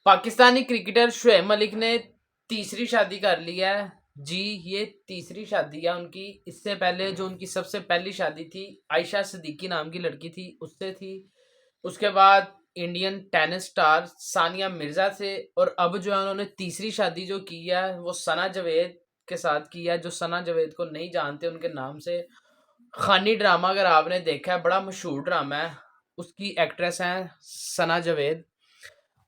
Pakistani cricketer Shoaib Malik ने तीसरी शादी कर ली है। जी, ये तीसरी शादी है उनकी। इससे पहले जो उनकी सबसे पहली शादी थी, आयशा सिद्दीकी नाम की लड़की थी, उससे थी। उसके बाद Indian tennis star Sania Mirza से, और अब जो है उन्होंने तीसरी शादी जो की है वो सना जावेद के साथ की है। जो सना जावेद को नहीं जानते उनके नाम से, खानी ड्रामा अगर आपने देखा है, बड़ा मशहूर ड्रामा है, उसकी एक्ट्रेस हैं सना जावेद,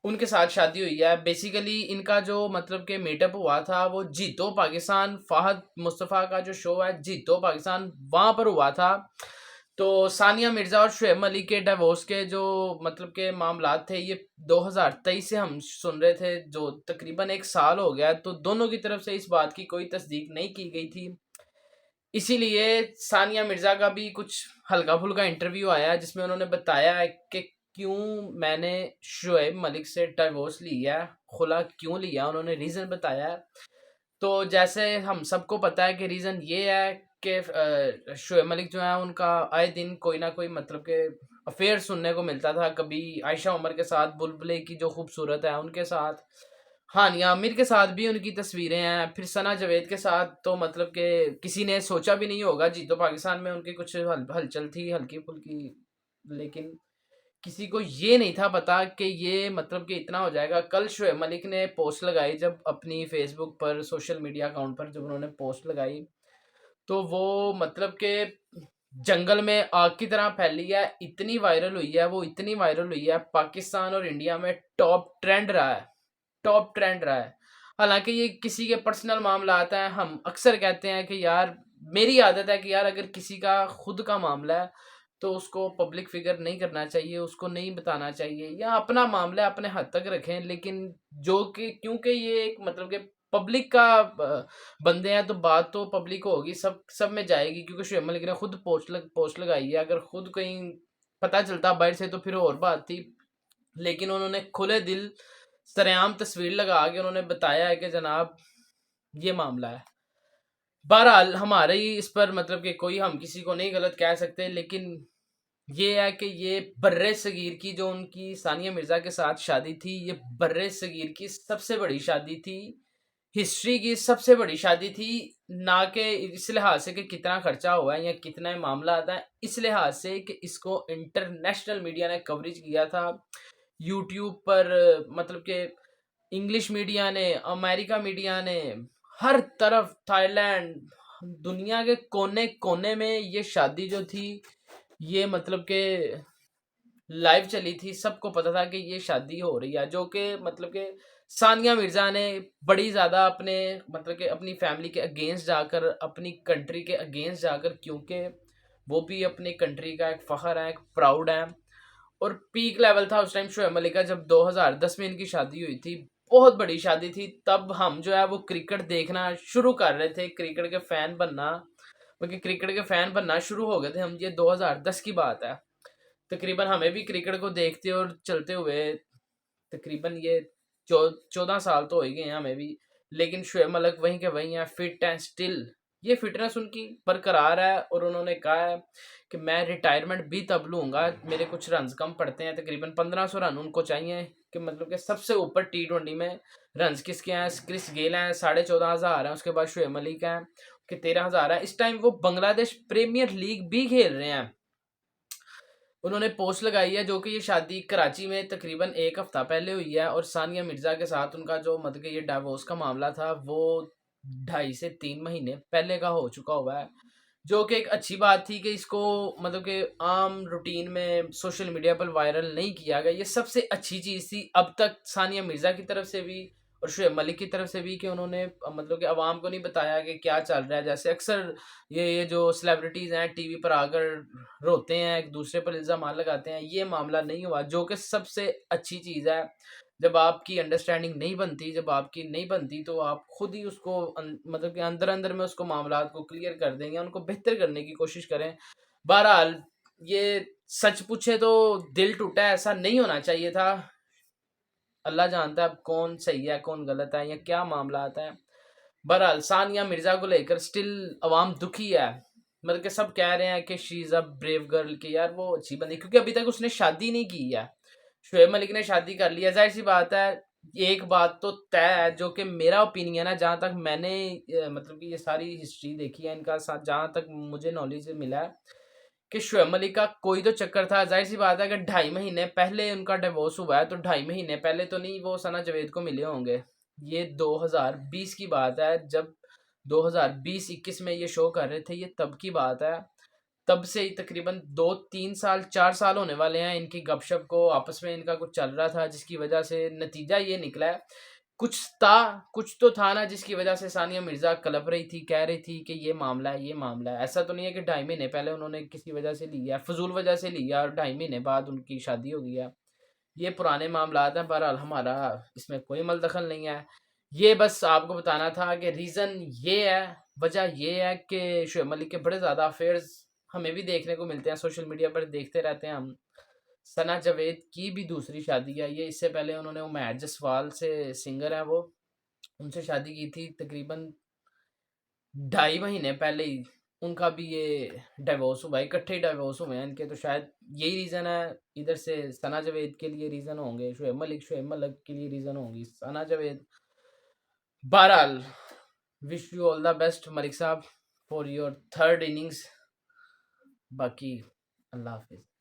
उनके साथ शादी हुई है। बेसिकली इनका जो मतलब कि मीटअप हुआ था वो जीतो पाकिस्तान, फाहद मुस्तफ़ा का जो शो है जीतो पाकिस्तान, वहाँ पर हुआ था। तो सानिया मिर्ज़ा और शुएब मलिक के डिवोर्स के जो मतलब के मामलात थे, ये 2023 से हम सुन रहे थे, जो तकरीबन 1 साल हो गया। तो दोनों की तरफ से इस बात की कोई तस्दीक नहीं की गई थी। इसीलिए सानिया मिर्ज़ा का भी कुछ हल्का फुल्का इंटरव्यू आया है जिसमें उन्होंने बताया है कि क्यों मैंने शुएब मलिक से डिवोर्स लिया, खुला क्यों लिया, उन्होंने रीज़न बताया है। तो जैसे हम सबको पता है कि रीज़न ये है कि शुएब मलिक जो है उनका आए दिन कोई ना कोई मतलब के अफेयर सुनने को मिलता था। कभी आयशा उमर के साथ, बुलबुले की जो खूबसूरत है उनके साथ, हानिया आमिर के साथ भी उनकी तस्वीरें हैं, फिर सना जावेद के साथ तो मतलब कि किसी ने सोचा भी नहीं होगा। जी तो पाकिस्तान में उनकी कुछ हलचल थी हल्की फुल्की, लेकिन किसी को ये नहीं था पता कि ये मतलब कि इतना हो जाएगा। कल शुएब मलिक ने पोस्ट लगाई, जब अपनी फेसबुक पर, सोशल मीडिया अकाउंट पर जब उन्होंने पोस्ट लगाई, तो वो मतलब कि जंगल में आग की तरह फैली है, इतनी वायरल हुई है वो, इतनी वायरल हुई है, पाकिस्तान और इंडिया में टॉप ट्रेंड रहा है, टॉप ट्रेंड रहा है। हालांकि ये किसी के पर्सनल मामला आता है, हम अक्सर कहते हैं कि यार, मेरी आदत है कि यार अगर किसी का खुद का मामला है तो उसको पब्लिक फिगर नहीं करना चाहिए, उसको नहीं बताना चाहिए, या अपना मामला है अपने हद तक रखें। लेकिन जो कि क्योंकि ये एक मतलब कि पब्लिक का बंदे हैं, तो बात तो पब्लिक होगी, सब सब में जाएगी, क्योंकि शुएब मलिक ने खुद पोस्ट लगाई है। अगर खुद कहीं पता चलता बाहर से तो फिर और बात थी, लेकिन उन्होंने खुले दिल सरेआम तस्वीर लगा के उन्होंने बताया है कि जनाब ये मामला है। बहरहाल हमारे ही इस पर मतलब कि कोई, हम किसी को नहीं गलत कह सकते, लेकिन ये है कि ये बर्रे सगीर की जो उनकी सानिया मिर्जा के साथ शादी थी, ये बर्रे सगीर की सबसे बड़ी शादी थी, हिस्ट्री की सबसे बड़ी शादी थी। ना कि इस लिहाज से कि कितना खर्चा हुआ है या कितना मामला आता है, इस लिहाज से कि इसको इंटरनेशनल मीडिया ने कवरेज किया था यूट्यूब पर, मतलब कि इंग्लिश मीडिया ने, अमेरिका मीडिया ने, हर तरफ, थाईलैंड, दुनिया के कोने कोने में ये शादी जो थी, ये मतलब के लाइव चली थी। सबको पता था कि ये शादी हो रही है, जो कि मतलब कि सानिया मिर्जा ने बड़ी ज़्यादा अपने मतलब कि अपनी फैमिली के अगेंस्ट जाकर, अपनी कंट्री के अगेंस्ट जाकर, क्योंकि वो भी अपनी कंट्री का एक फ़ख्र है, एक प्राउड है। और पीक लेवल था उस टाइम शुएब मलिक का, जब 2010 में इनकी शादी हुई थी, बहुत बड़ी शादी थी। तब हम जो है वो क्रिकेट देखना शुरू कर रहे थे, क्रिकेट के फैन बनना, क्योंकि क्रिकेट के फैन बनना शुरू हो गए थे हम, ये 2010 की बात है। तकरीबन हमें भी क्रिकेट को देखते और चलते हुए तकरीबन ये 14 साल तो हो ही गए हैं हमें भी। लेकिन शुएब मलिक वहीं के वहीं हैं, फिट एंड स्टिल, ये फिटनेस उनकी बरकरार है। और उन्होंने कहा है कि मैं रिटायरमेंट भी तब लूँगा, मेरे कुछ रन कम पड़ते हैं, तकरीबन 1500 रन उनको चाहिए, कि मतलब कि सबसे ऊपर T20 में रन किसके हैं, क्रिस गेल हैं 14,500 हैं, उसके बाद शुएब मलिक हैं कि 13,000 है। इस टाइम वो बांग्लादेश प्रीमियर लीग भी खेल रहे हैं। उन्होंने पोस्ट लगाई है, जो कि ये शादी कराची में तकरीबन 1 हफ्ता पहले हुई है, और सानिया मिर्जा के साथ उनका जो मतलब कि ये डिवोर्स का मामला था वो 2.5 से 3 महीने पहले का हो चुका हुआ है। जो कि एक अच्छी बात थी कि इसको मतलब कि आम रूटीन में सोशल मीडिया पर वायरल नहीं किया गया, ये सबसे अच्छी चीज़ थी अब तक सानिया मिर्जा की तरफ से भी और शुएब मलिक की तरफ से भी, कि उन्होंने मतलब कि आवाम को नहीं बताया कि क्या चल रहा है। जैसे अक्सर ये जो सेलिब्रिटीज़ हैं टीवी पर आकर रोते हैं, एक दूसरे पर इल्ज़ाम लगाते हैं, ये मामला नहीं हुआ, जो कि सबसे अच्छी चीज़ है। जब आपकी अंडरस्टैंडिंग नहीं बनती, जब आपकी नहीं बनती, तो आप खुद ही उसको मतलब कि अंदर अंदर में उसको मामलात को क्लियर कर देंगे, उनको बेहतर करने की कोशिश करें। बहरहाल ये सच पूछे तो दिल टूटा है, ऐसा नहीं होना चाहिए था। अल्लाह जानता है अब कौन सही है कौन गलत है या क्या मामला आता है। बहरहाल सानिया मिर्जा को लेकर स्टिल अवाम दुखी है, मतलब कि सब कह रहे हैं कि she is a brave girl, कि यार वो अच्छी बंदी, क्योंकि अभी तक उसने शादी नहीं की है। शुएब मलिक ने शादी कर लिया, जाहिर सी बात है, एक बात तो तय है, जो कि मेरा ओपिनियन है, जहाँ तक मैंने मतलब कि ये सारी हिस्ट्री देखी है इनका, साथ जहाँ तक मुझे नॉलेज मिला है कि शोएब मलिक का कोई तो चक्कर था। जाहिर सी बात है कि 2.5 महीने पहले उनका डिवोर्स हुआ है, तो 2.5 महीने पहले तो नहीं वो सना जावेद को मिले होंगे। ये 2020 की बात है, जब 2020-21 में ये शो कर रहे थे, ये तब की बात है। तब से ही तकरीबन 2-3 साल 4 साल होने वाले हैं इनकी गपशप को, आपस में इनका कुछ चल रहा था, जिसकी वजह से नतीजा ये निकला है। कुछ था, कुछ तो था ना, जिसकी वजह से सानिया मिर्जा कलप रही थी, कह रही थी कि ये मामला है, ये मामला है। ऐसा तो नहीं है कि 2.5 महीने पहले उन्होंने किसी वजह से लिया, फजूल वजह से लिया, और 2.5 महीने बाद उनकी शादी हो गई है। ये पुराने मामला हैं। बहरहाल हमारा इसमें कोई मल दखल नहीं है। ये बस आपको बताना था कि रीज़न ये है, वजह ये है कि शोएब मलिक के बड़े ज़्यादा अफेयर्स हमें भी देखने को मिलते हैं, सोशल मीडिया पर देखते रहते हैं हम। सना जावेद की भी दूसरी शादी है ये, इससे पहले उन्होंने उमैद जसवाल से, सिंगर है वो, उनसे शादी की थी तकरीबन 2.5 महीने पहले ही। उनका भी ये डिवोर्स हुआ है, इकट्ठे ही डिवोर्स हुए हैं इनके, तो शायद यही रीज़न है। इधर से सना जावेद के लिए रीज़न होंगे शोएब मलिक के लिए रीज़न होंगी सना जावेद। बहरहाल wish you all the best Malik साहब फॉर योर थर्ड इनिंग्स। बाकी अल्लाह हाफिज़।